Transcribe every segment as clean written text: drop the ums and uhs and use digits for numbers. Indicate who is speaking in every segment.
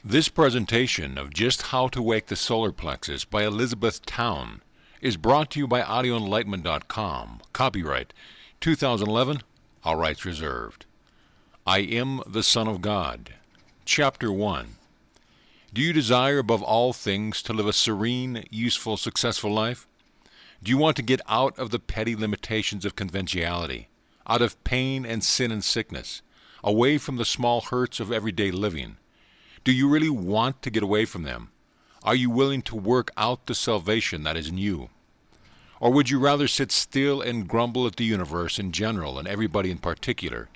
Speaker 1: This presentation of Just How to Wake the Solar Plexus by Elizabeth Towne is brought to you by audioenlightenment.com. Copyright 2011, all rights reserved. I am the Son of God. Chapter 1. Do you desire above all things to live a serene, useful, successful life? Do you want to get out of the petty limitations of conventionality, out of pain and sin and sickness, away from the small hurts of everyday living? Do you really want to get away from them? Are you willing to work out the salvation that is in you? Or would you rather sit still and grumble at the universe in general and everybody in particular?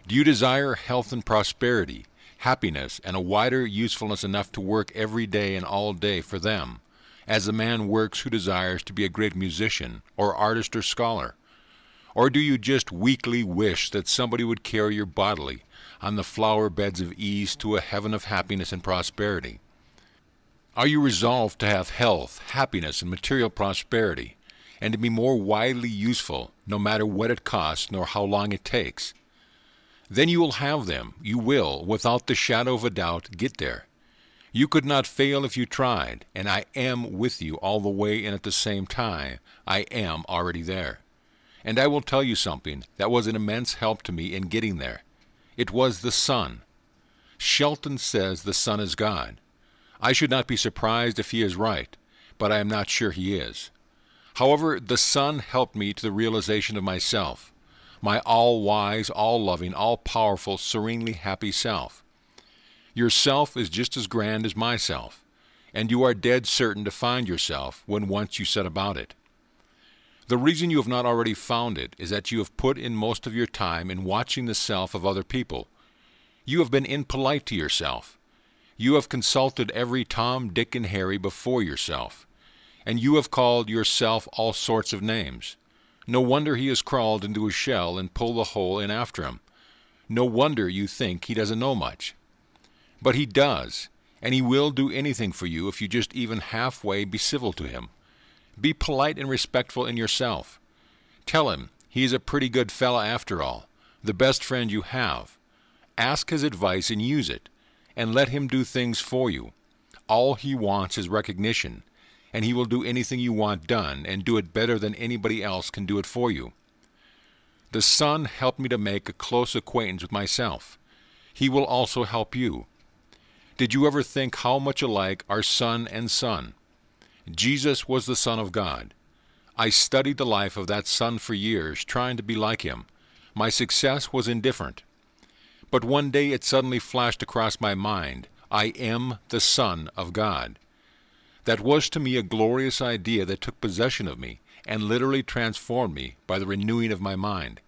Speaker 1: Do you desire health and prosperity, happiness, and a wider usefulness enough to work every day and all day for them, as a man works who desires to be a great musician or artist or scholar? Or do you just weakly wish that somebody would carry your bodily on the flower beds of ease to a heaven of happiness and prosperity? Are you resolved to have health, happiness, and material prosperity, and to be more widely useful, no matter what it costs nor how long it takes? Then you will have them. You will, without the shadow of a doubt, get there. You could not fail if you tried, and I am with you all the way, and at the same time, I am already there. And I will tell you something that was an immense help to me in getting there. It was the Son. Shelton says the Son is God. I should not be surprised if he is right, but I am not sure he is. However, the Son helped me to the realization of myself, my all-wise, all-loving, all-powerful, serenely happy self. Your self is just as grand as myself, and you are dead certain to find yourself when once you set about it. The reason you have not already found it is that you have put in most of your time in watching the self of other people. You have been impolite to yourself. You have consulted every Tom, Dick, and Harry before yourself, and you have called yourself all sorts of names. No wonder he has crawled into his shell and pulled the hole in after him. No wonder you think he doesn't know much. But he does, and he will do anything for you if you just even halfway be civil to him. Be polite and respectful in yourself. Tell him he is a pretty good fella after all, the best friend you have. Ask his advice and use it, and let him do things for you. All he wants is recognition, and he will do anything you want done and do it better than anybody else can do it for you. The Son helped me to make a close acquaintance with myself. He will also help you. Did you ever think how much alike are son and son? Jesus was the Son of God. I studied the life of that Son for years, trying to be like him. My success was indifferent. But one day it suddenly flashed across my mind, I am the Son of God. That was to me a glorious idea that took possession of me and literally transformed me by the renewing of my mind.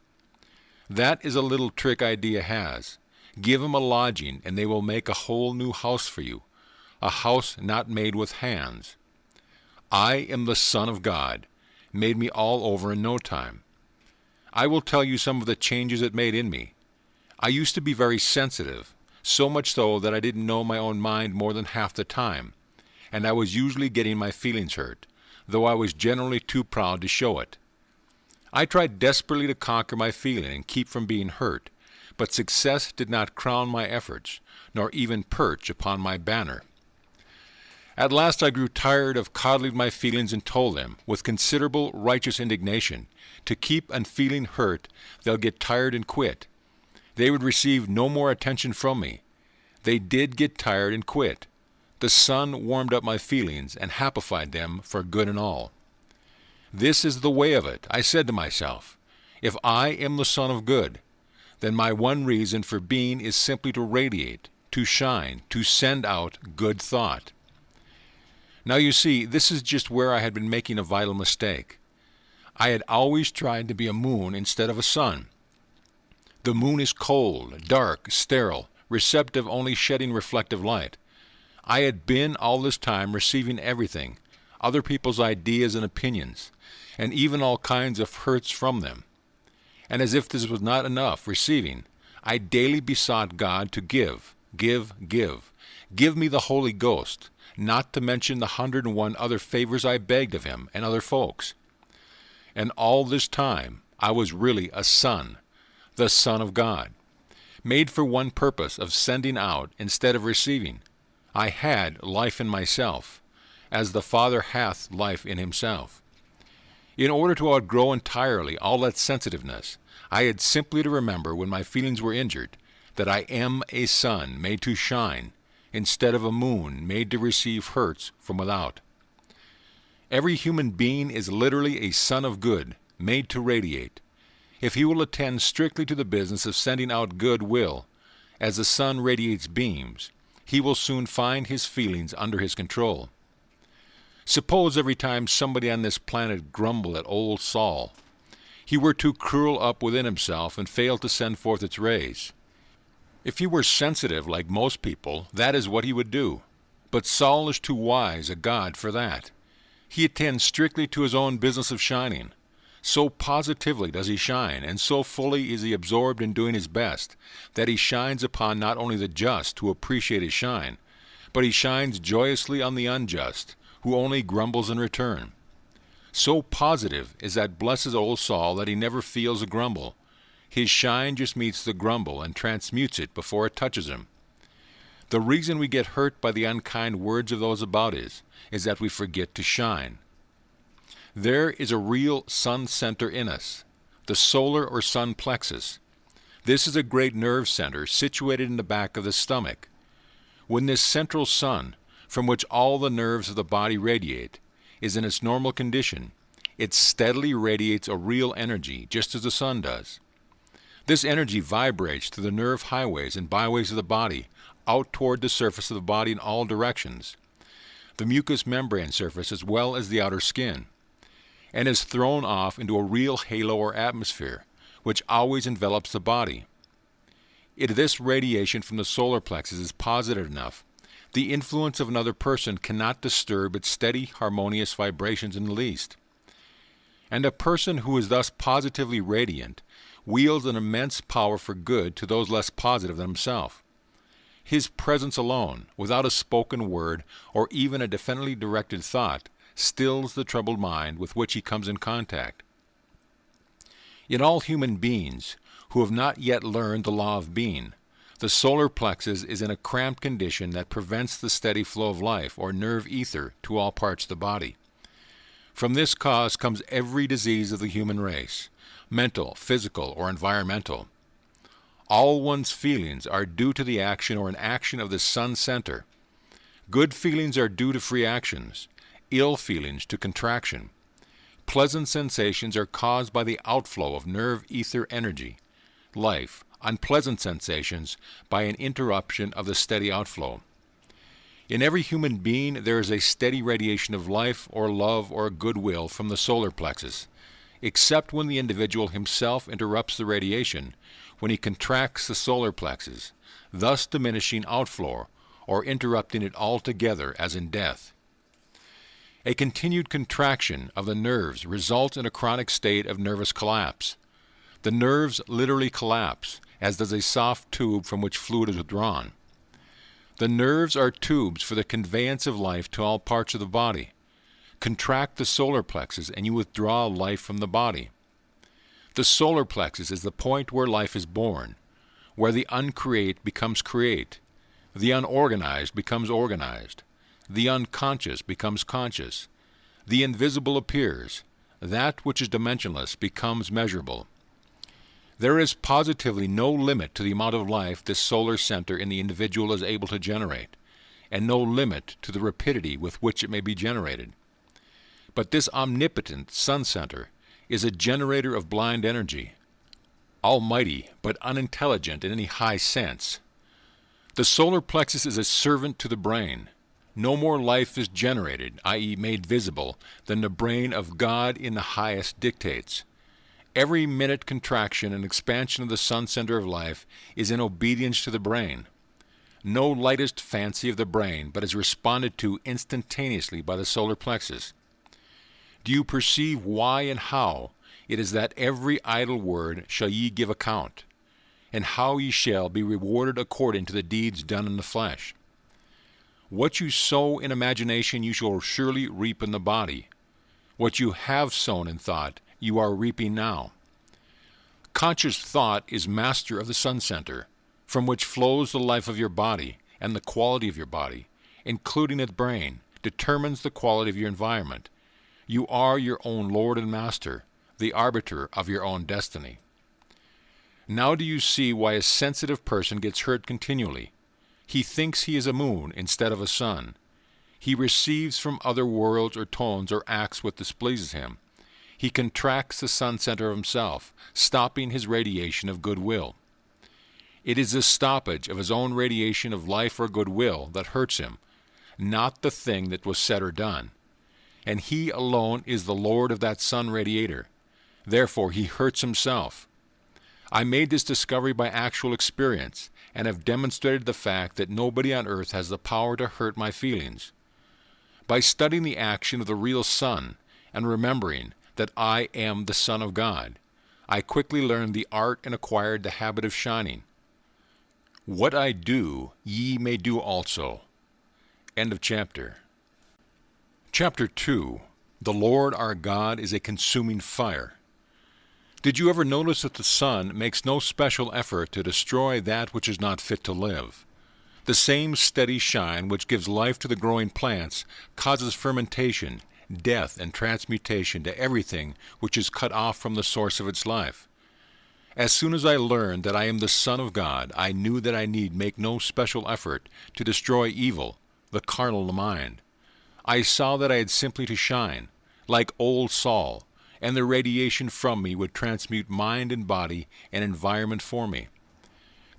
Speaker 1: That is a little trick idea has. Give them a lodging, and they will make a whole new house for you, a house not made with hands. I am the Son of God, made me all over in no time. I will tell you some of the changes it made in me. I used to be very sensitive, so much so that I didn't know my own mind more than half the time, and I was usually getting my feelings hurt, though I was generally too proud to show it. I tried desperately to conquer my feeling and keep from being hurt, but success did not crown my efforts, nor even perch upon my banner. At last I grew tired of coddling my feelings and told them, with considerable righteous indignation, to keep on feeling hurt, they'll get tired and quit. They would receive no more attention from me. They did get tired and quit. The Son warmed up my feelings and happified them for good and all. This is the way of it, I said to myself. If I am the Son of Good, then my one reason for being is simply to radiate, to shine, to send out good thought. Now you see, this is just where I had been making a vital mistake. I had always tried to be a moon instead of a sun. The moon is cold, dark, sterile, receptive, only shedding reflective light. I had been all this time receiving everything, other people's ideas and opinions, and even all kinds of hurts from them. And as if this was not enough, receiving, I daily besought God to give. Give me the Holy Ghost, not to mention the 101 other favors I begged of him and other folks. And all this time, I was really a son, the Son of God, made for one purpose of sending out instead of receiving. I had life in myself, as the Father hath life in himself. In order to outgrow entirely all that sensitiveness, I had simply to remember when my feelings were injured that I am a sun made to shine instead of a moon made to receive hurts from without. Every human being is literally a sun of good, made to radiate. If he will attend strictly to the business of sending out good will, as the sun radiates beams, he will soon find his feelings under his control. Suppose every time somebody on this planet grumbled at old Saul, he were to curl up within himself and fail to send forth its rays. If he were sensitive like most people, that is what he would do. But Saul is too wise a god for that. He attends strictly to his own business of shining. So positively does he shine, and so fully is he absorbed in doing his best, that he shines upon not only the just who appreciate his shine, but he shines joyously on the unjust, who only grumbles in return. So positive is that blessed old Saul that he never feels a grumble. His shine just meets the grumble and transmutes it before it touches him. The reason we get hurt by the unkind words of those about us is that we forget to shine. There is a real sun center in us, the solar or sun plexus. This is a great nerve center situated in the back of the stomach. When this central sun, from which all the nerves of the body radiate, is in its normal condition, it steadily radiates a real energy, just as the sun does. This energy vibrates through the nerve highways and byways of the body, out toward the surface of the body in all directions, the mucous membrane surface as well as the outer skin, and is thrown off into a real halo or atmosphere, which always envelops the body. If this radiation from the solar plexus is positive enough, the influence of another person cannot disturb its steady, harmonious vibrations in the least. And a person who is thus positively radiant wields an immense power for good to those less positive than himself. His presence alone, without a spoken word or even a definitely directed thought, stills the troubled mind with which he comes in contact. In all human beings who have not yet learned the law of being, the solar plexus is in a cramped condition that prevents the steady flow of life or nerve ether to all parts of the body. From this cause comes every disease of the human race, mental, physical, or environmental. All one's feelings are due to the action or inaction of the sun center. Good feelings are due to free actions, ill feelings to contraction. Pleasant sensations are caused by the outflow of nerve ether energy, life, unpleasant sensations by an interruption of the steady outflow. In every human being there is a steady radiation of life or love or goodwill from the solar plexus, except when the individual himself interrupts the radiation, when he contracts the solar plexus, thus diminishing outflow or interrupting it altogether as in death. A continued contraction of the nerves results in a chronic state of nervous collapse. The nerves literally collapse, as does a soft tube from which fluid is withdrawn. The nerves are tubes for the conveyance of life to all parts of the body. Contract the solar plexus and you withdraw life from the body. The solar plexus is the point where life is born, where the uncreate becomes create, the unorganized becomes organized, the unconscious becomes conscious, the invisible appears, that which is dimensionless becomes measurable. There is positively no limit to the amount of life this solar center in the individual is able to generate, and no limit to the rapidity with which it may be generated. But this omnipotent sun center is a generator of blind energy, almighty but unintelligent in any high sense. The solar plexus is a servant to the brain. No more life is generated, i.e. made visible, than the brain of God in the highest dictates. Every minute contraction and expansion of the sun center of life is in obedience to the brain. No lightest fancy of the brain but is responded to instantaneously by the solar plexus. Do you perceive why and how it is that every idle word shall ye give account, and how ye shall be rewarded according to the deeds done in the flesh? What you sow in imagination you shall surely reap in the body. What you have sown in thought you are reaping now. Conscious thought is master of the sun center, from which flows the life of your body and the quality of your body, including its brain, determines the quality of your environment. You are your own Lord and Master, the arbiter of your own destiny. Now do you see why a sensitive person gets hurt continually? He thinks he is a moon instead of a sun. He receives from other worlds or tones or acts what displeases him. He contracts the sun center of himself, stopping his radiation of goodwill. It is the stoppage of his own radiation of life or goodwill that hurts him, not the thing that was said or done. And he alone is the Lord of that sun radiator. Therefore he hurts himself. I made this discovery by actual experience, and have demonstrated the fact that nobody on earth has the power to hurt my feelings. By studying the action of the real sun, and remembering that I am the Son of God, I quickly learned the art and acquired the habit of shining. What I do, ye may do also. End of chapter. Chapter 2. The Lord our God is a consuming fire. Did you ever notice that the sun makes no special effort to destroy that which is not fit to live? The same steady shine which gives life to the growing plants causes fermentation, death, and transmutation to everything which is cut off from the source of its life. As soon as I learned that I am the Son of God, I knew that I need make no special effort to destroy evil, the carnal mind. I saw that I had simply to shine, like old Saul, and the radiation from me would transmute mind and body and environment for me.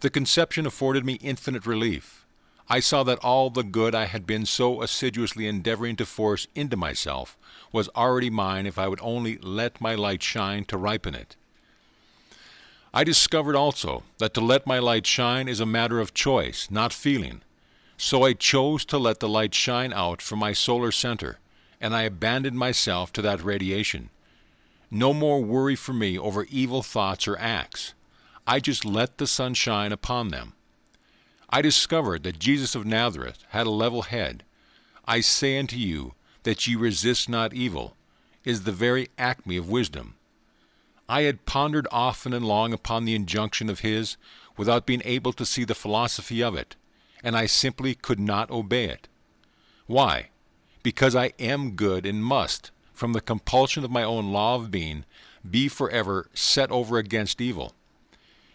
Speaker 1: The conception afforded me infinite relief. I saw that all the good I had been so assiduously endeavoring to force into myself was already mine if I would only let my light shine to ripen it. I discovered also that to let my light shine is a matter of choice, not feeling. So I chose to let the light shine out from my solar center, and I abandoned myself to that radiation. No more worry for me over evil thoughts or acts. I just let the sun shine upon them. I discovered that Jesus of Nazareth had a level head. I say unto you that ye resist not evil, is the very acme of wisdom. I had pondered often and long upon the injunction of his, without being able to see the philosophy of it, and I simply could not obey it. Why? Because I am good and must, from the compulsion of my own law of being, be forever set over against evil.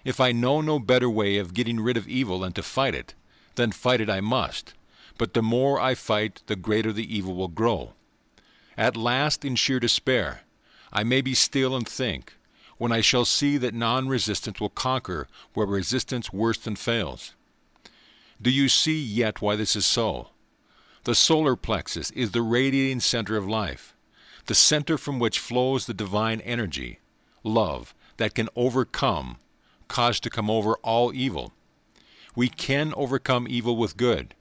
Speaker 1: If I know no better way of getting rid of evil than to fight it, then fight it I must. But the more I fight, the greater the evil will grow. At last, in sheer despair, I may be still and think, when I shall see that non-resistance will conquer where resistance worse than fails. Do you see yet why this is so? The solar plexus is the radiating center of life, the center from which flows the divine energy, love, that can overcome, cause to come over all evil. We can overcome evil with good.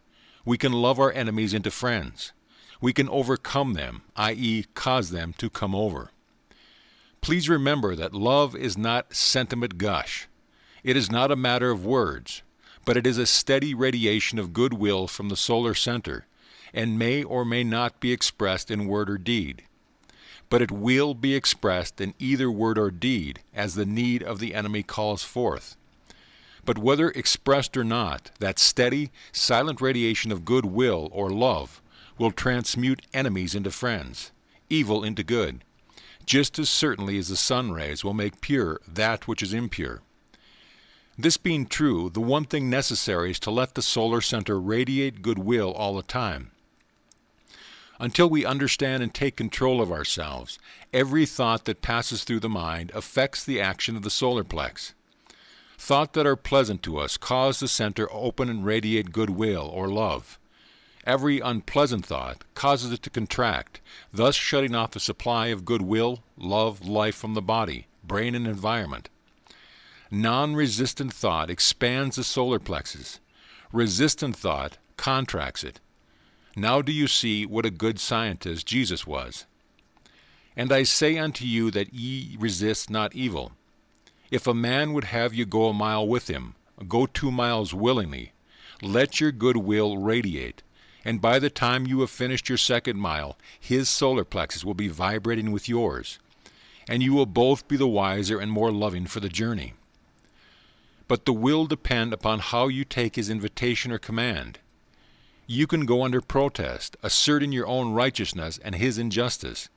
Speaker 1: We can love our enemies into friends. We can overcome them, i.e., cause them to come over. Please remember that love is not sentiment gush. It is not a matter of words, but it is a steady radiation of goodwill from the solar center, and may or may not be expressed in word or deed. But it will be expressed in either word or deed as the need of the enemy calls forth. But whether expressed or not, that steady, silent radiation of goodwill or love will transmute enemies into friends, evil into good, just as certainly as the sun rays will make pure that which is impure. This being true, the one thing necessary is to let the solar center radiate goodwill all the time. Until we understand and take control of ourselves, every thought that passes through the mind affects the action of the solar plex. Thoughts that are pleasant to us cause the center open and radiate goodwill or love. Every unpleasant thought causes it to contract, thus shutting off the supply of goodwill, love, life from the body, brain, and environment. Non-resistant thought expands the solar plexus. Resistant thought contracts it. Now do you see what a good scientist Jesus was? And I say unto you that ye resist not evil. If a man would have you go a mile with him, go 2 miles willingly. Let your goodwill radiate, and by the time you have finished your 2nd mile, his solar plexus will be vibrating with yours, and you will both be the wiser and more loving for the journey. But the will depend upon how you take his invitation or command. you can go under protest, asserting your own righteousness and his injustice,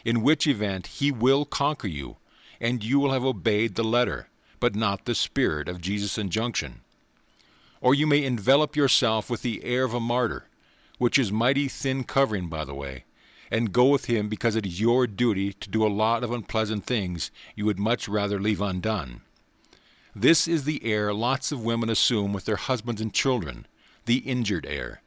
Speaker 1: in which event he will conquer you, and you will have obeyed the letter, but not the spirit of Jesus' injunction. Or you may envelop yourself with the air of a martyr, which is mighty thin covering, by the way, and go with him because it is your duty to do a lot of unpleasant things you would much rather leave undone. This is the air lots of women assume with their husbands and children, the injured air.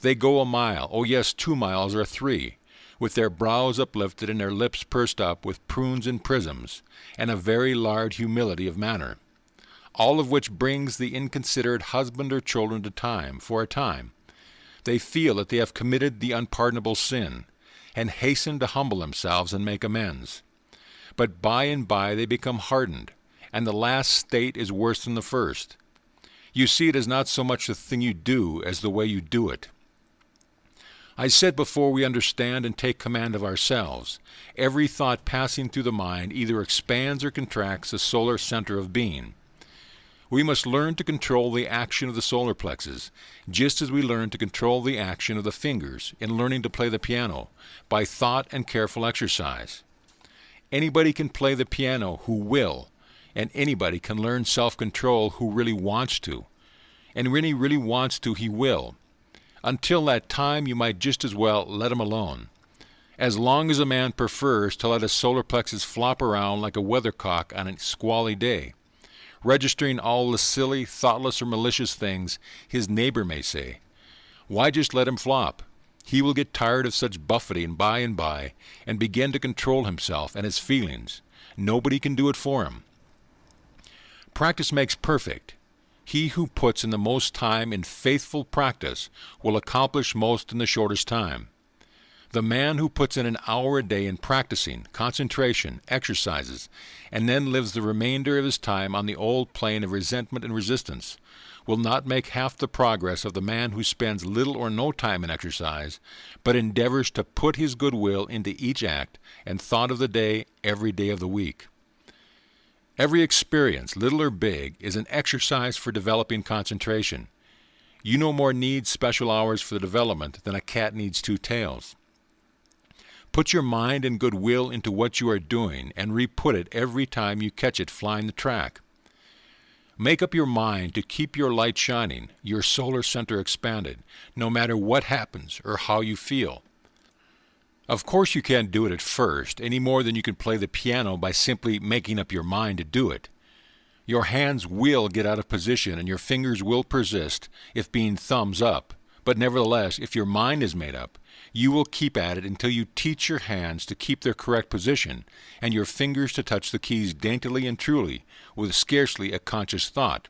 Speaker 1: They go a mile, oh yes, 2 miles or 3, with their brows uplifted and their lips pursed up with prunes and prisms, and a very large humility of manner, all of which brings the inconsiderate husband or children to time, for a time. They feel that they have committed the unpardonable sin, and hasten to humble themselves and make amends. But by and by they become hardened, and the last state is worse than the first. You see, it is not so much the thing you do as the way you do it. I said before we understand and take command of ourselves, every thought passing through the mind either expands or contracts the solar center of being. We must learn to control the action of the solar plexus, just as we learn to control the action of the fingers in learning to play the piano, by thought and careful exercise. Anybody can play the piano who will, and anybody can learn self-control who really wants to. And when he really wants to, he will. Until that time, you might just as well let him alone. As long as a man prefers to let his solar plexus flop around like a weathercock on a squally day, registering all the silly, thoughtless, or malicious things his neighbor may say, why just let him flop? He will get tired of such buffeting by and begin to control himself and his feelings. Nobody can do it for him. Practice makes perfect. He who puts in the most time in faithful practice will accomplish most in the shortest time. The man who puts in an hour a day in practicing, concentration, exercises, and then lives the remainder of his time on the old plane of resentment and resistance, will not make half the progress of the man who spends little or no time in exercise, but endeavors to put his goodwill into each act and thought of the day every day of the week. Every experience, little or big, is an exercise for developing concentration. You no more need special hours for the development than a cat needs 2 tails. Put your mind and goodwill into what you are doing and re-put it every time you catch it flying the track. Make up your mind to keep your light shining, your solar center expanded, no matter what happens or how you feel. Of course you can't do it at first, any more than you can play the piano by simply making up your mind to do it. Your hands will get out of position and your fingers will persist if being thumbs up, but nevertheless, if your mind is made up, you will keep at it until you teach your hands to keep their correct position and your fingers to touch the keys daintily and truly with scarcely a conscious thought.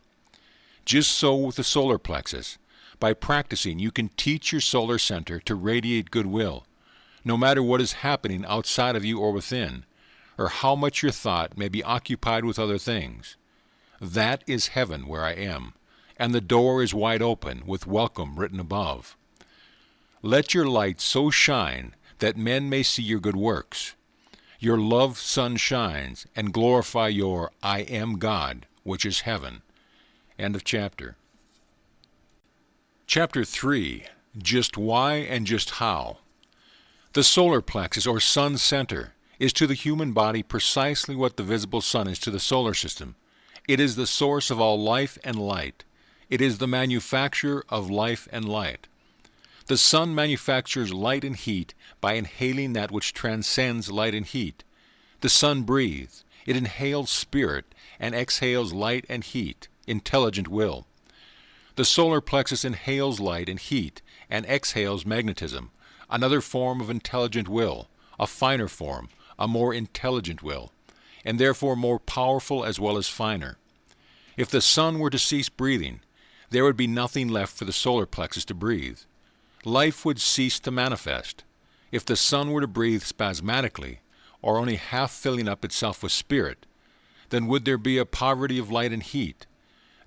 Speaker 1: Just so with the solar plexus. By practicing, you can teach your solar center to radiate goodwill, no matter what is happening outside of you or within, or how much your thought may be occupied with other things. That is heaven where I am, and the door is wide open with welcome written above. Let your light so shine that men may see your good works. Your love sun shines and glorify your I am God, which is heaven. End of chapter. Chapter 3. Just why and just how. The solar plexus, or sun center, is to the human body precisely what the visible sun is to the solar system. It is the source of all life and light. It is the manufacturer of life and light. The sun manufactures light and heat by inhaling that which transcends light and heat. The sun breathes. It inhales spirit and exhales light and heat, intelligent will. The solar plexus inhales light and heat and exhales magnetism, another form of intelligent will, a finer form, a more intelligent will, and therefore more powerful as well as finer. If the sun were to cease breathing, there would be nothing left for the solar plexus to breathe. Life would cease to manifest. If the sun were to breathe spasmodically, or only half filling up itself with spirit, then would there be a poverty of light and heat.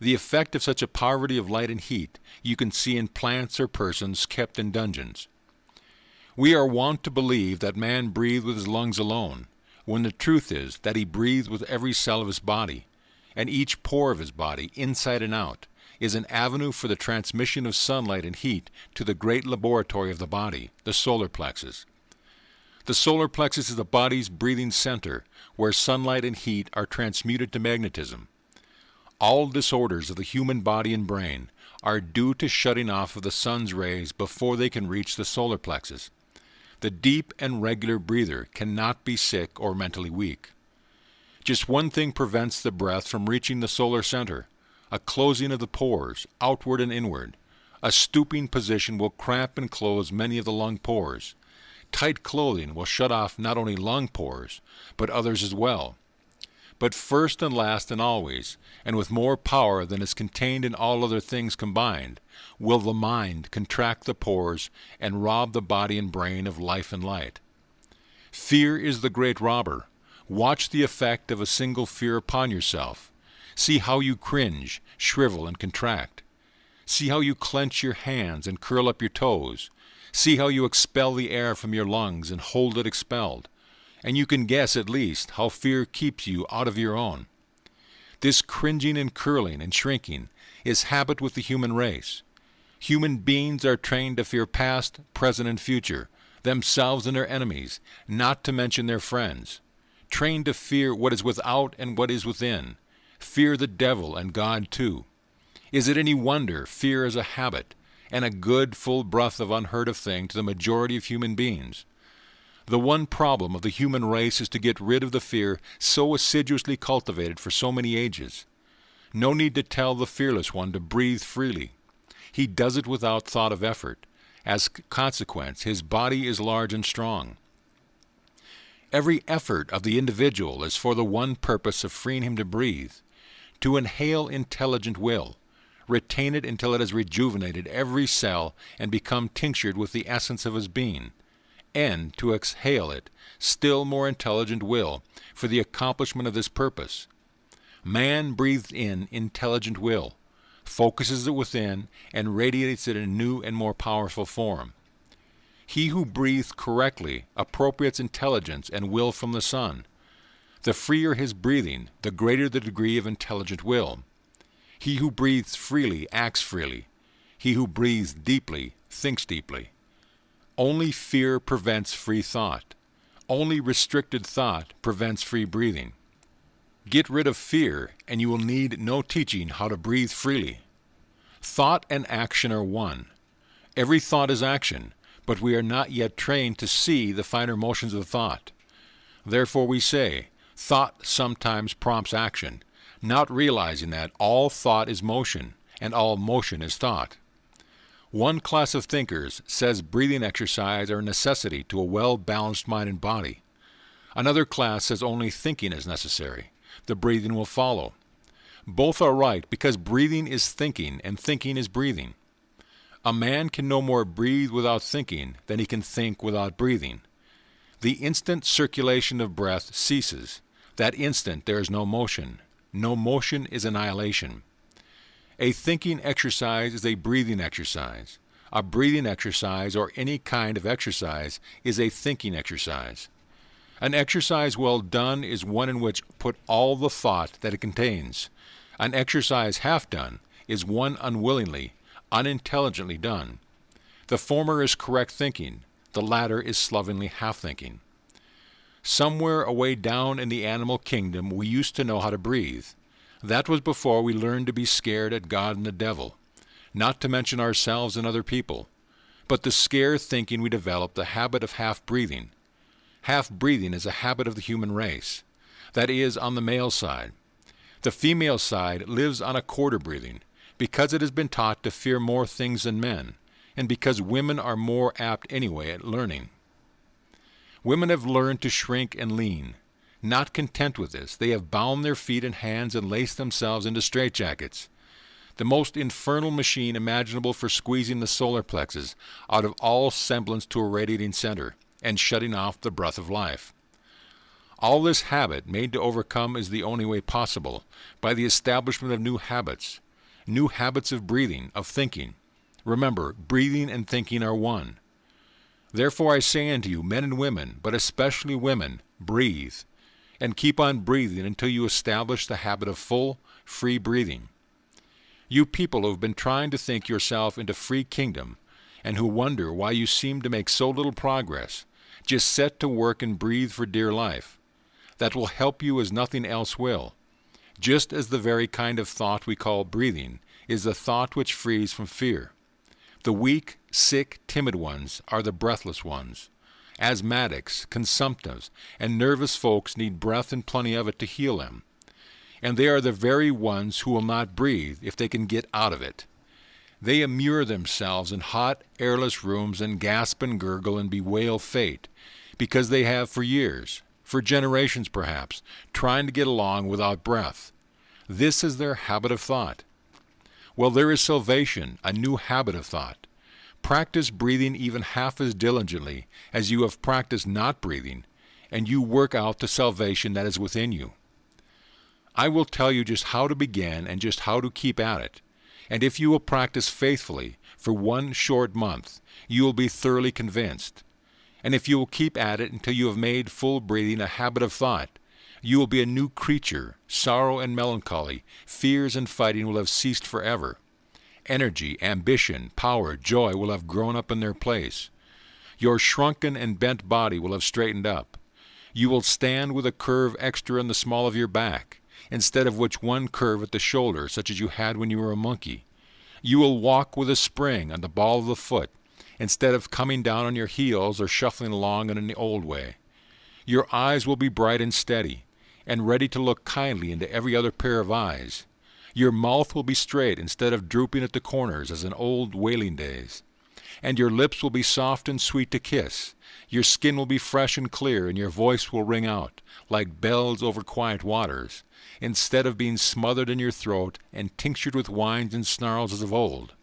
Speaker 1: The effect of such a poverty of light and heat you can see in plants or persons kept in dungeons. We are wont to believe that man breathed with his lungs alone, when the truth is that he breathed with every cell of his body, and each pore of his body, inside and out, is an avenue for the transmission of sunlight and heat to the great laboratory of the body, the solar plexus. The solar plexus is the body's breathing center, where sunlight and heat are transmuted to magnetism. All disorders of the human body and brain are due to shutting off of the sun's rays before they can reach the solar plexus. The deep and regular breather cannot be sick or mentally weak. Just one thing prevents the breath from reaching the solar center: a closing of the pores, outward and inward. A stooping position will cramp and close many of the lung pores. Tight clothing will shut off not only lung pores, but others as well. But first and last and always, and with more power than is contained in all other things combined, will the mind contract the pores and rob the body and brain of life and light. Fear is the great robber. Watch the effect of a single fear upon yourself. See how you cringe, shrivel, and contract. See how you clench your hands and curl up your toes. See how you expel the air from your lungs and hold it expelled. And you can guess at least how fear keeps you out of your own. This cringing and curling and shrinking is habit with the human race. Human beings are trained to fear past, present, and future, themselves and their enemies, not to mention their friends. Trained to fear what is without and what is within. Fear the devil and God too. Is it any wonder fear is a habit, and a good full breath of unheard of thing to the majority of human beings? The one problem of the human race is to get rid of the fear so assiduously cultivated for so many ages. No need to tell the fearless one to breathe freely. He does it without thought of effort. As a consequence, his body is large and strong. Every effort of the individual is for the one purpose of freeing him to breathe, to inhale intelligent will, retain it until it has rejuvenated every cell and become tinctured with the essence of his being, and to exhale it, still more intelligent will, for the accomplishment of this purpose. Man breathes in intelligent will, focuses it within, and radiates it in a new and more powerful form. He who breathes correctly appropriates intelligence and will from the sun. The freer his breathing, the greater the degree of intelligent will. He who breathes freely acts freely. He who breathes deeply thinks deeply. Only fear prevents free thought. Only restricted thought prevents free breathing. Get rid of fear, and you will need no teaching how to breathe freely. Thought and action are one. Every thought is action, but we are not yet trained to see the finer motions of thought. Therefore we say, thought sometimes prompts action, not realizing that all thought is motion, and all motion is thought. One class of thinkers says breathing exercise are a necessity to a well-balanced mind and body. Another class says only thinking is necessary. The breathing will follow. Both are right because breathing is thinking and thinking is breathing. A man can no more breathe without thinking than he can think without breathing. The instant circulation of breath ceases. That instant there is no motion. No motion is annihilation. A thinking exercise is a breathing exercise. A breathing exercise, or any kind of exercise, is a thinking exercise. An exercise well done is one in which put all the thought that it contains. An exercise half done is one unwillingly, unintelligently done. The former is correct thinking. The latter is slovenly half-thinking. Somewhere away down in the animal kingdom we used to know how to breathe. That was before we learned to be scared at God and the devil, not to mention ourselves and other people. But the scare thinking we developed the habit of half-breathing. Half-breathing is a habit of the human race. That is, on the male side. The female side lives on a quarter breathing, because it has been taught to fear more things than men, and because women are more apt anyway at learning. Women have learned to shrink and lean. Not content with this, they have bound their feet and hands and laced themselves into straitjackets. The most infernal machine imaginable for squeezing the solar plexus out of all semblance to a radiating center and shutting off the breath of life. All this habit made to overcome is the only way possible, by the establishment of new habits of breathing, of thinking. Remember, breathing and thinking are one. Therefore I say unto you, men and women, but especially women, breathe, and keep on breathing until you establish the habit of full, free breathing. You people who have been trying to think yourself into free kingdom and who wonder why you seem to make so little progress, just set to work and breathe for dear life. That will help you as nothing else will. Just as the very kind of thought we call breathing is the thought which frees from fear. The weak, sick, timid ones are the breathless ones. Asthmatics, consumptives, and nervous folks need breath and plenty of it to heal them. And they are the very ones who will not breathe if they can get out of it. They immure themselves in hot, airless rooms and gasp and gurgle and bewail fate, because they have for years, for generations perhaps, trying to get along without breath. This is their habit of thought. Well, there is salvation, a new habit of thought. Practice breathing even half as diligently as you have practiced not breathing, and you work out the salvation that is within you. I will tell you just how to begin and just how to keep at it. And if you will practice faithfully for 1 short month, you will be thoroughly convinced. And if you will keep at it until you have made full breathing a habit of thought, you will be a new creature. Sorrow and melancholy, fears and fighting will have ceased forever. Energy, ambition, power, joy will have grown up in their place. Your shrunken and bent body will have straightened up. You will stand with a curve extra in the small of your back, instead of which one curve at the shoulder, such as you had when you were a monkey. You will walk with a spring on the ball of the foot, instead of coming down on your heels or shuffling along in an old way. Your eyes will be bright and steady, and ready to look kindly into every other pair of eyes. Your mouth will be straight instead of drooping at the corners as in old whaling days. And your lips will be soft and sweet to kiss. Your skin will be fresh and clear, and your voice will ring out, like bells over quiet waters, instead of being smothered in your throat and tinctured with whines and snarls as of old.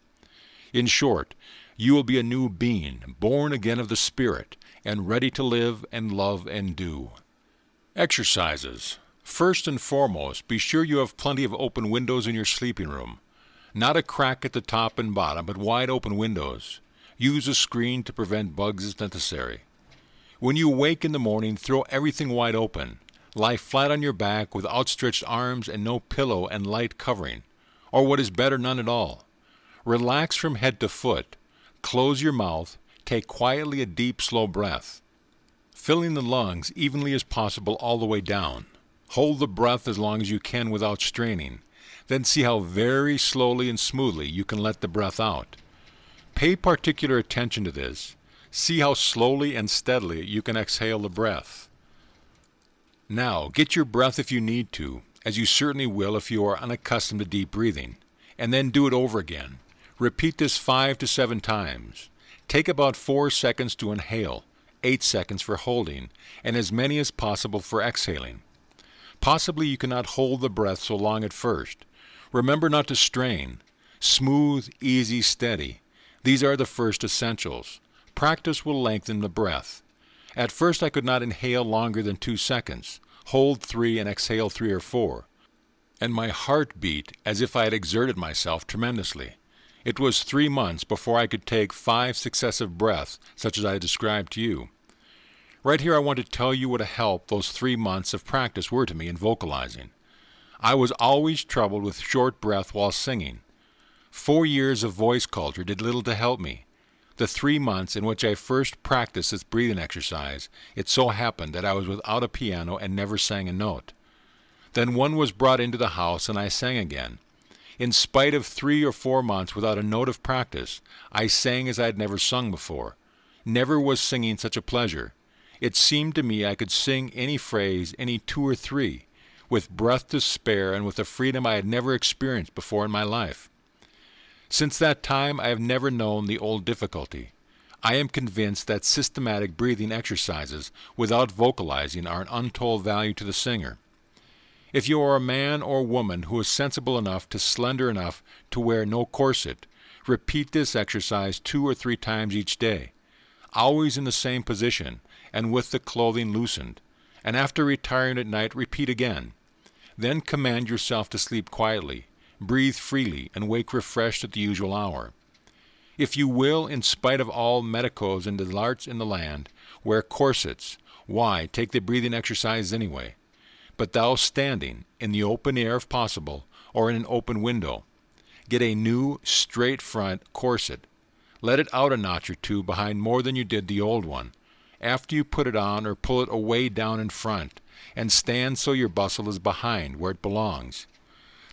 Speaker 1: In short, you will be a new being, born again of the Spirit, and ready to live and love and do. Exercises. First and foremost, be sure you have plenty of open windows in your sleeping room. Not a crack at the top and bottom, but wide open windows. Use a screen to prevent bugs as necessary. When you wake in the morning, throw everything wide open. Lie flat on your back with outstretched arms and no pillow and light covering, or what is better, none at all. Relax from head to foot. Close your mouth. Take quietly a deep, slow breath, filling the lungs evenly as possible all the way down. Hold the breath as long as you can without straining. Then see how very slowly and smoothly you can let the breath out. Pay particular attention to this. See how slowly and steadily you can exhale the breath. Now, get your breath if you need to, as you certainly will if you are unaccustomed to deep breathing, and then do it over again. Repeat this 5 to 7 times. Take about 4 seconds to inhale, 8 seconds for holding, and as many as possible for exhaling. Possibly you cannot hold the breath so long at first. Remember not to strain. Smooth, easy, steady. These are the first essentials. Practice will lengthen the breath. At first I could not inhale longer than 2 seconds, hold 3 and exhale 3 or 4. And my heart beat as if I had exerted myself tremendously. It was 3 months before I could take 5 successive breaths, such as I described to you. Right here I want to tell you what a help those 3 months of practice were to me in vocalizing. I was always troubled with short breath while singing. 4 years of voice culture did little to help me. The 3 months in which I first practiced this breathing exercise, it so happened that I was without a piano and never sang a note. Then one was brought into the house and I sang again. In spite of 3 or 4 months without a note of practice, I sang as I had never sung before. Never was singing such a pleasure. It seemed to me I could sing any phrase, any 2 or 3, with breath to spare and with a freedom I had never experienced before in my life. Since that time I have never known the old difficulty. I am convinced that systematic breathing exercises without vocalizing are an untold value to the singer. If you are a man or woman who is sensible enough to slender enough to wear no corset, repeat this exercise 2 or 3 times each day, always in the same position and with the clothing loosened, and after retiring at night repeat again. Then command yourself to sleep quietly, breathe freely, and wake refreshed at the usual hour. If you will, in spite of all medicos and larts in the land, wear corsets, why, take the breathing exercise anyway. But thou standing, in the open air if possible, or in an open window. Get a new, straight front corset. Let it out a notch or two behind more than you did the old one. After you put it on, or pull it away down in front, and stand so your bustle is behind where it belongs.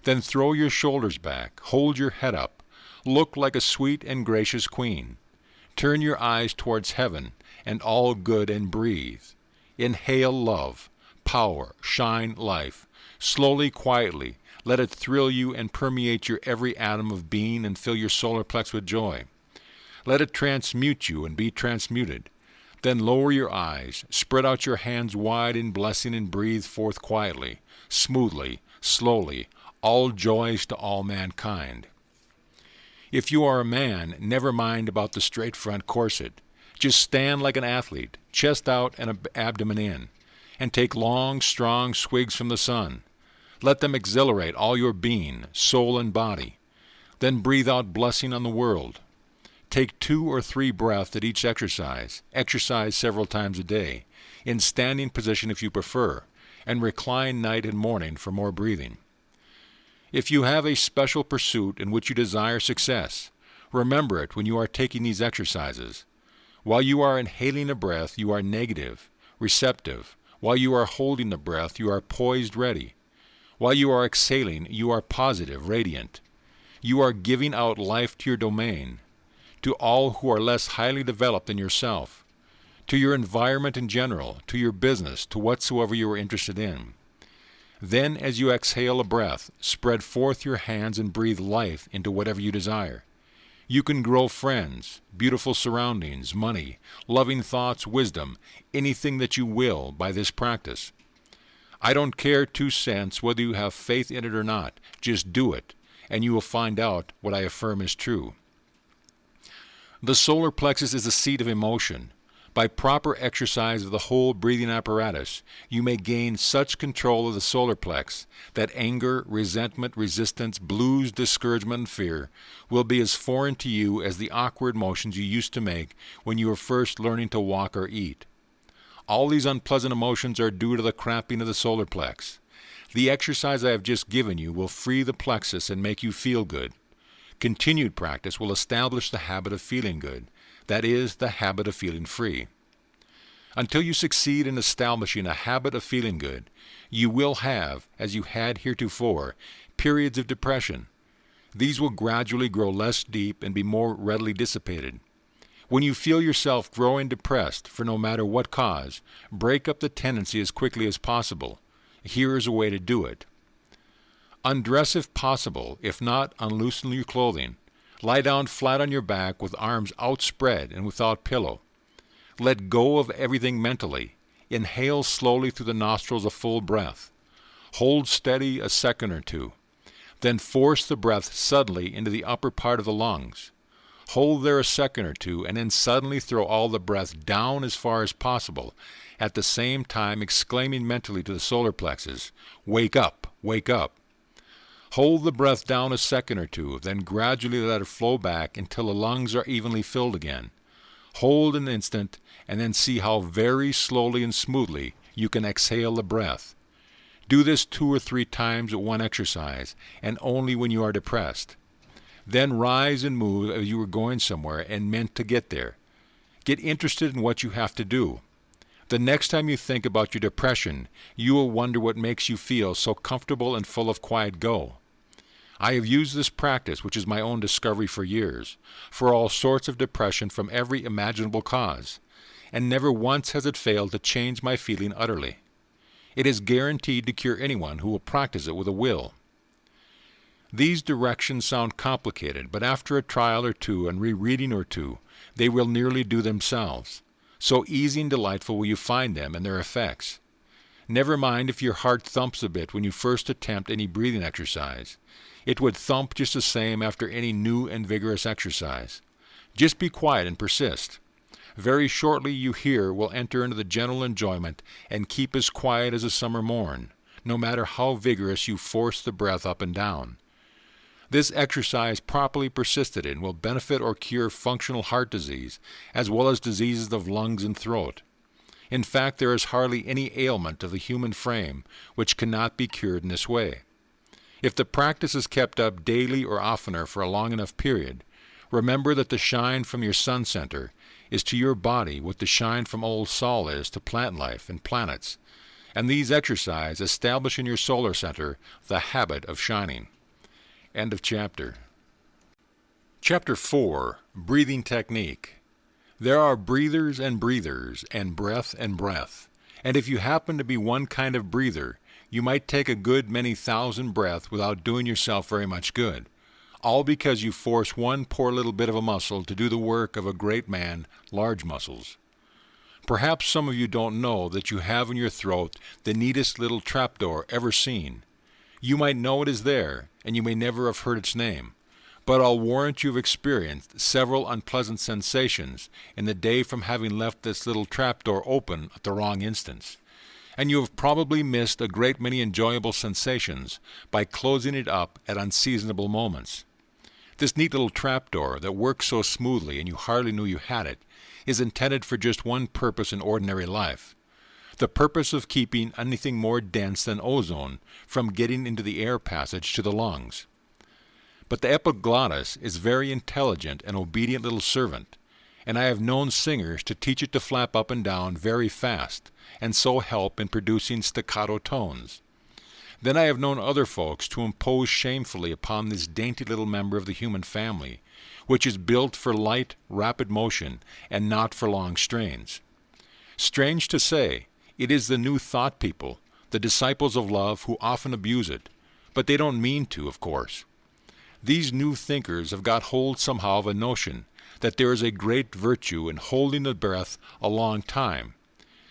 Speaker 1: Then throw your shoulders back, hold your head up, look like a sweet and gracious queen. Turn your eyes towards heaven and all good and breathe. Inhale love, power, shine life. Slowly, quietly, let it thrill you and permeate your every atom of being and fill your solar plex with joy. Let it transmute you and be transmuted. Then lower your eyes, spread out your hands wide in blessing and breathe forth quietly, smoothly, slowly, all joys to all mankind. If you are a man, never mind about the straight front corset. Just stand like an athlete, chest out and abdomen in, and take long, strong swigs from the sun. Let them exhilarate all your being, soul and body. Then breathe out blessing on the world. Take 2 or 3 breaths at each exercise. Exercise several times a day, in standing position if you prefer, and recline night and morning for more breathing. If you have a special pursuit in which you desire success, remember it when you are taking these exercises. While you are inhaling a breath, you are negative, receptive. While you are holding the breath, you are poised, ready. While you are exhaling, you are positive, radiant. You are giving out life to your domain, to all who are less highly developed than yourself, to your environment in general, to your business, to whatsoever you are interested in. Then, as you exhale a breath, spread forth your hands and breathe life into whatever you desire. You can grow friends, beautiful surroundings, money, loving thoughts, wisdom, anything that you will by this practice. I don't care 2 cents whether you have faith in it or not. Just do it, and you will find out what I affirm is true. The solar plexus is the seat of emotion. By proper exercise of the whole breathing apparatus, you may gain such control of the solar plex that anger, resentment, resistance, blues, discouragement, and fear will be as foreign to you as the awkward motions you used to make when you were first learning to walk or eat. All these unpleasant emotions are due to the cramping of the solar plex. The exercise I have just given you will free the plexus and make you feel good. Continued practice will establish the habit of feeling good. That is, the habit of feeling free. Until you succeed in establishing a habit of feeling good, you will have, as you had heretofore, periods of depression. These will gradually grow less deep and be more readily dissipated. When you feel yourself growing depressed for no matter what cause, break up the tendency as quickly as possible. Here is a way to do it. Undress if possible. If not, unloosen your clothing. Lie down flat on your back with arms outspread and without pillow. Let go of everything mentally. Inhale slowly through the nostrils a full breath. Hold steady a second or 2. Then force the breath suddenly into the upper part of the lungs. Hold there a second or 2, and then suddenly throw all the breath down as far as possible, at the same time exclaiming mentally to the solar plexus, "Wake up, wake up." Hold the breath down a second or 2, then gradually let it flow back until the lungs are evenly filled again. Hold an instant, and then see how very slowly and smoothly you can exhale the breath. Do this 2 or 3 times at one exercise, and only when you are depressed. Then rise and move as you were going somewhere and meant to get there. Get interested in what you have to do. The next time you think about your depression, you will wonder what makes you feel so comfortable and full of quiet go. I have used this practice, which is my own discovery for years, for all sorts of depression from every imaginable cause, and never once has it failed to change my feeling utterly. It is guaranteed to cure anyone who will practice it with a will. These directions sound complicated, but after a trial or 2 and rereading or 2, they will nearly do themselves. So easy and delightful will you find them and their effects. Never mind if your heart thumps a bit when you first attempt any breathing exercise. It would thump just the same after any new and vigorous exercise. Just be quiet and persist. Very shortly you here will enter into the general enjoyment and keep as quiet as a summer morn, no matter how vigorous you force the breath up and down. This exercise properly persisted in will benefit or cure functional heart disease, as well as diseases of lungs and throat. In fact, there is hardly any ailment of the human frame which cannot be cured in this way. If the practice is kept up daily or oftener for a long enough period, remember that the shine from your sun center is to your body what the shine from old Sol is to plant life and planets, and these exercises establish in your solar center the habit of shining. End of chapter. Chapter 4. Breathing Technique. There are breathers, and breath, and if you happen to be one kind of breather, you might take a good many thousand breaths without doing yourself very much good, all because you force one poor little bit of a muscle to do the work of a great man, large muscles. Perhaps some of you don't know that you have in your throat the neatest little trapdoor ever seen. You might know it is there, and you may never have heard its name, but I'll warrant you've experienced several unpleasant sensations in the day from having left this little trapdoor open at the wrong instance, and you have probably missed a great many enjoyable sensations by closing it up at unseasonable moments. This neat little trapdoor that works so smoothly and you hardly knew you had it is intended for just one purpose in ordinary life, the purpose of keeping anything more dense than ozone from getting into the air passage to the lungs. But the epiglottis is very intelligent and obedient little servant, and I have known singers to teach it to flap up and down very fast, and so help in producing staccato tones. Then I have known other folks to impose shamefully upon this dainty little member of the human family, which is built for light, rapid motion, and not for long strains. Strange to say, it is the New Thought people, the disciples of love, who often abuse it, but they don't mean to, of course. These new thinkers have got hold somehow of a notion that there is a great virtue in holding the breath a long time.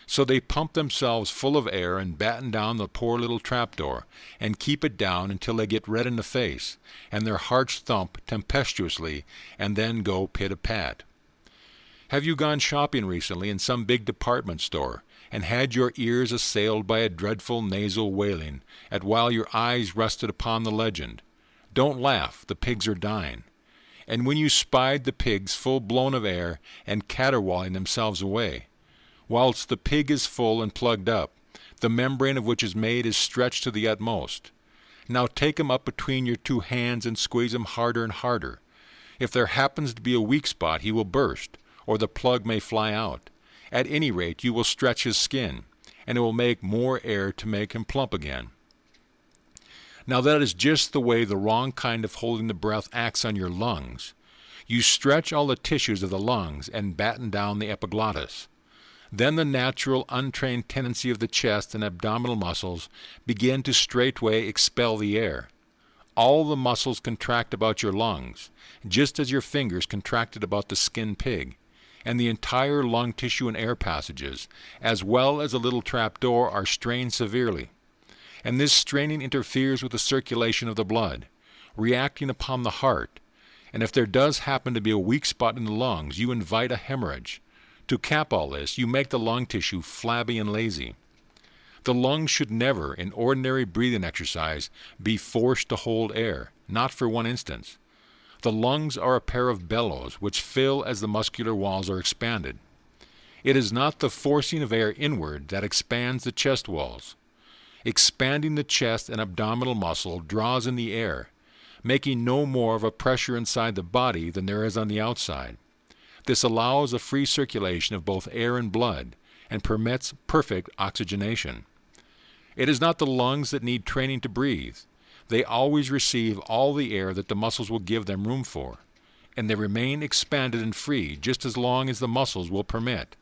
Speaker 1: So they pump themselves full of air and batten down the poor little trapdoor and keep it down until they get red in the face and their hearts thump tempestuously and then go pit-a-pat. Have you gone shopping recently in some big department store and had your ears assailed by a dreadful nasal wailing at while your eyes rested upon the legend, "Don't laugh, the pigs are dying," and when you spied the pigs full blown of air and caterwauling themselves away, whilst the pig is full and plugged up, the membrane of which is made is stretched to the utmost. Now take him up between your two hands and squeeze him harder and harder. If there happens to be a weak spot, he will burst, or the plug may fly out. At any rate, you will stretch his skin, and it will make more air to make him plump again. Now that is just the way the wrong kind of holding the breath acts on your lungs. You stretch all the tissues of the lungs and batten down the epiglottis. Then the natural, untrained tendency of the chest and abdominal muscles begin to straightway expel the air. All the muscles contract about your lungs, just as your fingers contracted about the skinned pig, and the entire lung tissue and air passages, as well as the little trapdoor, are strained severely. And this straining interferes with the circulation of the blood, reacting upon the heart, and if there does happen to be a weak spot in the lungs, you invite a hemorrhage. To cap all this, you make the lung tissue flabby and lazy. The lungs should never, in ordinary breathing exercise, be forced to hold air, not for one instance. The lungs are a pair of bellows which fill as the muscular walls are expanded. It is not the forcing of air inward that expands the chest walls. Expanding the chest and abdominal muscle draws in the air, making no more of a pressure inside the body than there is on the outside. This allows a free circulation of both air and blood, and permits perfect oxygenation. It is not the lungs that need training to breathe. They always receive all the air that the muscles will give them room for, and they remain expanded and free just as long as the muscles will permit.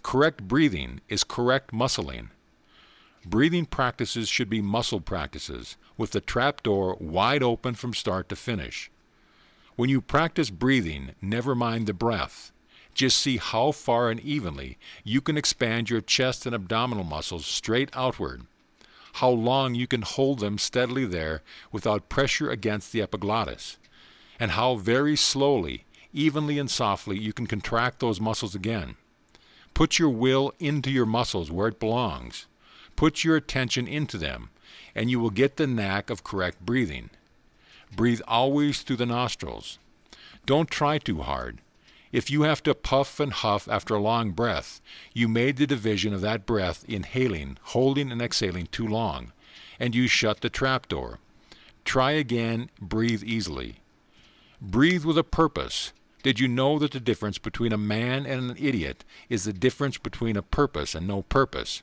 Speaker 1: Correct breathing is correct muscling. Breathing practices should be muscle practices, with the trapdoor wide open from start to finish. When you practice breathing, never mind the breath. Just see how far and evenly you can expand your chest and abdominal muscles straight outward, how long you can hold them steadily there without pressure against the epiglottis, and how very slowly, evenly and softly you can contract those muscles again. Put your will into your muscles where it belongs. Put your attention into them, and you will get the knack of correct breathing. Breathe always through the nostrils. Don't try too hard. If you have to puff and huff after a long breath, you made the division of that breath inhaling, holding, and exhaling too long, and you shut the trapdoor. Try again, breathe easily. Breathe with a purpose. Did you know that the difference between a man and an idiot is the difference between a purpose and no purpose?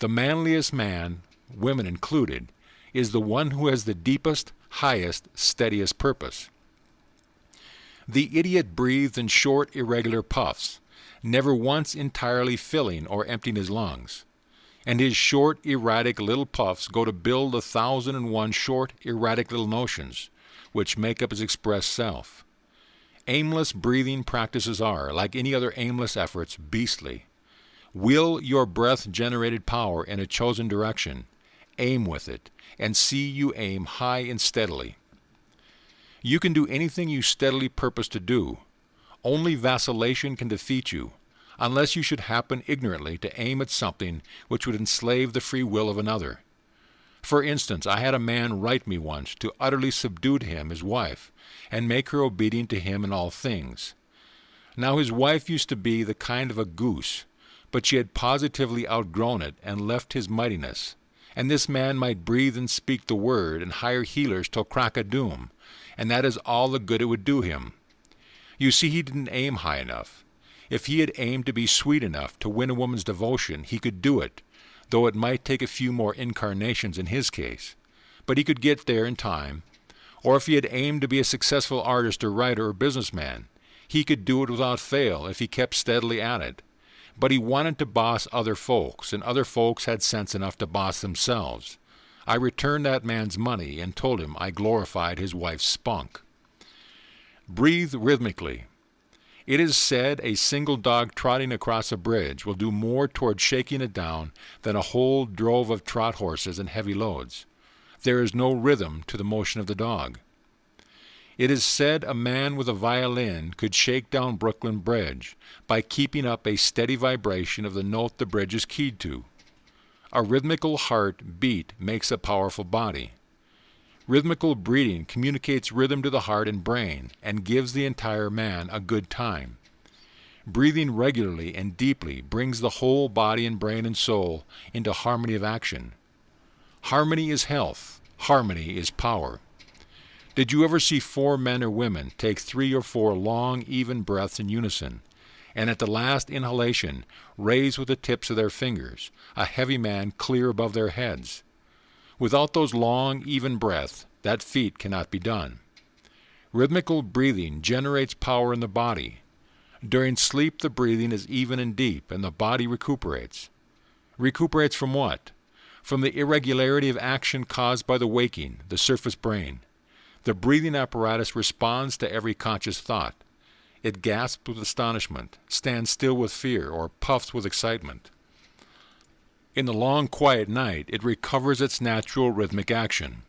Speaker 1: The manliest man, women included, is the one who has the deepest, highest, steadiest purpose. The idiot breathes in short, irregular puffs, never once entirely filling or emptying his lungs. And his short, erratic little puffs go to build 1,001 short, erratic little notions, which make up his expressed self. Aimless breathing practices are, like any other aimless efforts, beastly. Will your breath-generated power in a chosen direction, aim with it, and see you aim high and steadily. You can do anything you steadily purpose to do. Only vacillation can defeat you, unless you should happen ignorantly to aim at something which would enslave the free will of another. For instance, I had a man write me once to utterly subdue to him his wife, and make her obedient to him in all things. Now his wife used to be the kind of a goose, but she had positively outgrown it and left his mightiness, and this man might breathe and speak the word and hire healers till crack of doom, and that is all the good it would do him. You see, he didn't aim high enough. If he had aimed to be sweet enough to win a woman's devotion, he could do it, though it might take a few more incarnations in his case. But he could get there in time. Or if he had aimed to be a successful artist or writer or businessman, he could do it without fail if he kept steadily at it. But he wanted to boss other folks, and other folks had sense enough to boss themselves. I returned that man's money and told him I glorified his wife's spunk. Breathe rhythmically. It is said a single dog trotting across a bridge will do more toward shaking it down than a whole drove of trot horses and heavy loads. There is no rhythm to the motion of the dog. It is said a man with a violin could shake down Brooklyn Bridge by keeping up a steady vibration of the note the bridge is keyed to. A rhythmical heart beat makes a powerful body. Rhythmical breathing communicates rhythm to the heart and brain and gives the entire man a good time. Breathing regularly and deeply brings the whole body and brain and soul into harmony of action. Harmony is health. Harmony is power. Did you ever see 4 men or women take 3 or 4 long, even breaths in unison, and at the last inhalation raise with the tips of their fingers a heavy man clear above their heads? Without those long, even breaths, that feat cannot be done. Rhythmical breathing generates power in the body. During sleep, the breathing is even and deep, and the body recuperates. Recuperates from what? From the irregularity of action caused by the waking, the surface brain. The breathing apparatus responds to every conscious thought. It gasps with astonishment, stands still with fear, or puffs with excitement. In the long, quiet night, it recovers its natural rhythmic action.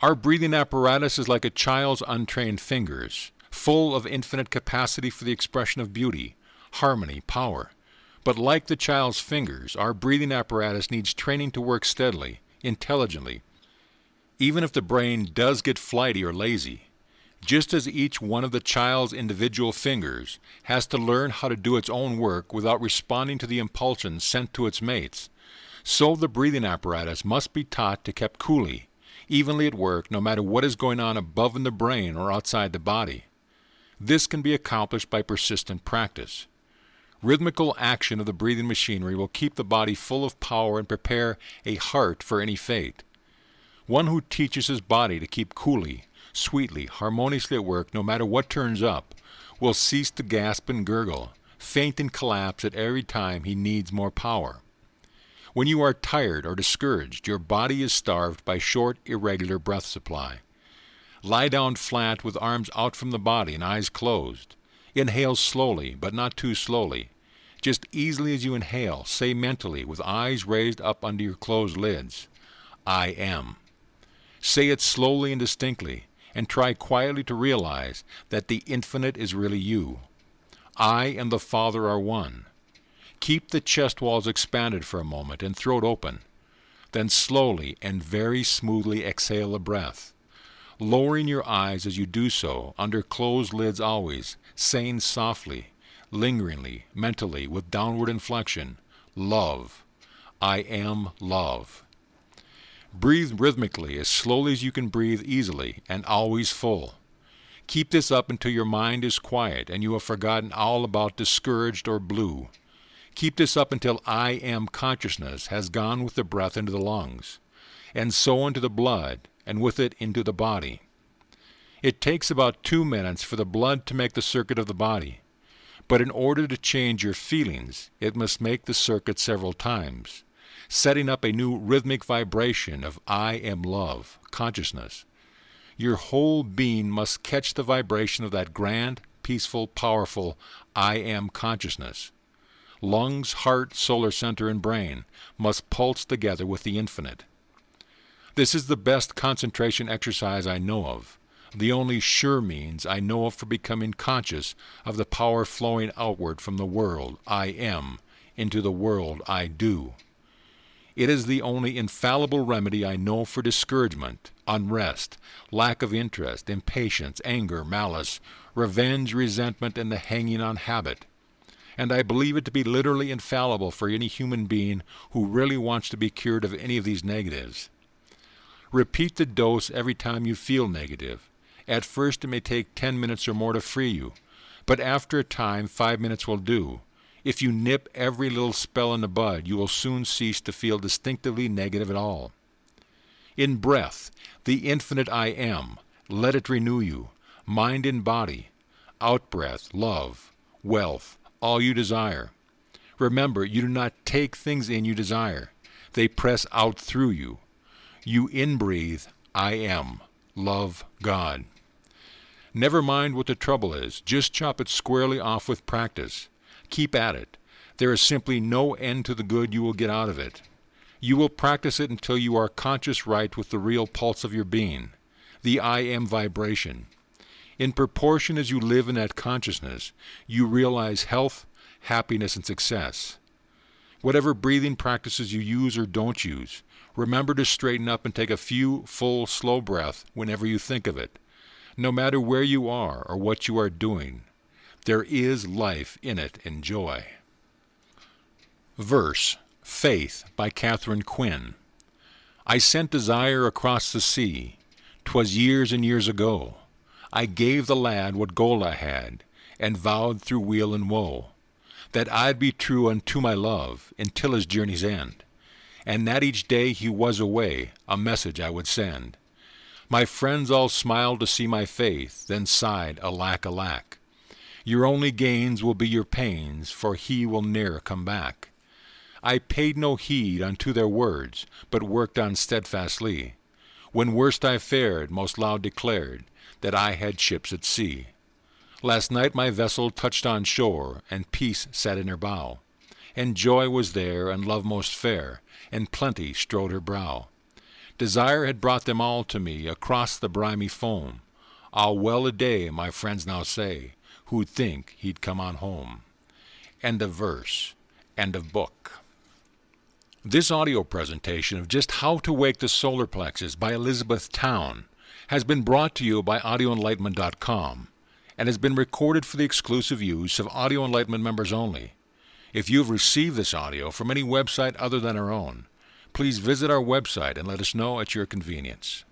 Speaker 1: Our breathing apparatus is like a child's untrained fingers, full of infinite capacity for the expression of beauty, harmony, power. But like the child's fingers, our breathing apparatus needs training to work steadily, intelligently, even if the brain does get flighty or lazy. Just as each one of the child's individual fingers has to learn how to do its own work without responding to the impulsions sent to its mates, so the breathing apparatus must be taught to keep coolly, evenly at work, no matter what is going on above in the brain or outside the body. This can be accomplished by persistent practice. Rhythmical action of the breathing machinery will keep the body full of power and prepare a heart for any fate. One who teaches his body to keep coolly, sweetly, harmoniously at work, no matter what turns up, will cease to gasp and gurgle, faint and collapse at every time he needs more power. When you are tired or discouraged, your body is starved by short, irregular breath supply. Lie down flat with arms out from the body and eyes closed. Inhale slowly, but not too slowly. Just easily as you inhale, say mentally, with eyes raised up under your closed lids, I am. Say it slowly and distinctly, and try quietly to realize that the infinite is really you. I and the Father are one. Keep the chest walls expanded for a moment and throat open. Then slowly and very smoothly exhale a breath, lowering your eyes as you do so, under closed lids always, saying softly, lingeringly, mentally, with downward inflection, love. I am love. Breathe rhythmically as slowly as you can breathe easily and always full. Keep this up until your mind is quiet and you have forgotten all about discouraged or blue. Keep this up until I am consciousness has gone with the breath into the lungs, and so into the blood, and with it into the body. It takes about 2 minutes for the blood to make the circuit of the body, but in order to change your feelings, it must make the circuit several times, setting up a new rhythmic vibration of I am love, consciousness. Your whole being must catch the vibration of that grand, peaceful, powerful I am consciousness. Lungs, heart, solar center, and brain must pulse together with the infinite. This is the best concentration exercise I know of, the only sure means I know of for becoming conscious of the power flowing outward from the world I am into the world I do. It is the only infallible remedy I know for discouragement, unrest, lack of interest, impatience, anger, malice, revenge, resentment, and the hanging on habit. And I believe it to be literally infallible for any human being who really wants to be cured of any of these negatives. Repeat the dose every time you feel negative. At first it may take 10 minutes or more to free you, but after a time 5 minutes will do. If you nip every little spell in the bud, you will soon cease to feel distinctively negative at all. In breath, the infinite I am, let it renew you, mind and body. Out-breath, love, wealth, all you desire. Remember, you do not take things in you desire. They press out through you. You in-breathe, I am, love, God. Never mind what the trouble is. Just chop it squarely off with practice. Keep at it. There is simply no end to the good you will get out of it. You will practice it until you are conscious right with the real pulse of your being, the I am vibration. In proportion as you live in that consciousness, you realize health, happiness, and success. Whatever breathing practices you use or don't use, remember to straighten up and take a few full, slow breaths whenever you think of it. No matter where you are or what you are doing, there is life in it and joy. Verse, Faith by Catherine Quinn. I sent desire across the sea. 'Twas years and years ago. I gave the lad what gold I had, and vowed through weal and woe, that I'd be true unto my love until his journey's end, and that each day he was away a message I would send. My friends all smiled to see my faith, then sighed, alack, alack. Your only gains will be your pains, for he will ne'er come back. I paid no heed unto their words, but worked on steadfastly. When worst I fared, most loud declared that I had ships at sea. Last night my vessel touched on shore, and peace sat in her bow, and joy was there, and love most fair, and plenty strode her brow. Desire had brought them all to me across the briny foam. Ah, well a day, my friends now say, who'd think he'd come on home. End of verse. End of book. This audio presentation of Just How to Wake the Solar Plexus by Elizabeth Towne has been brought to you by audioenlightenment.com and has been recorded for the exclusive use of Audio Enlightenment members only. If you have received this audio from any website other than our own, please visit our website and let us know at your convenience.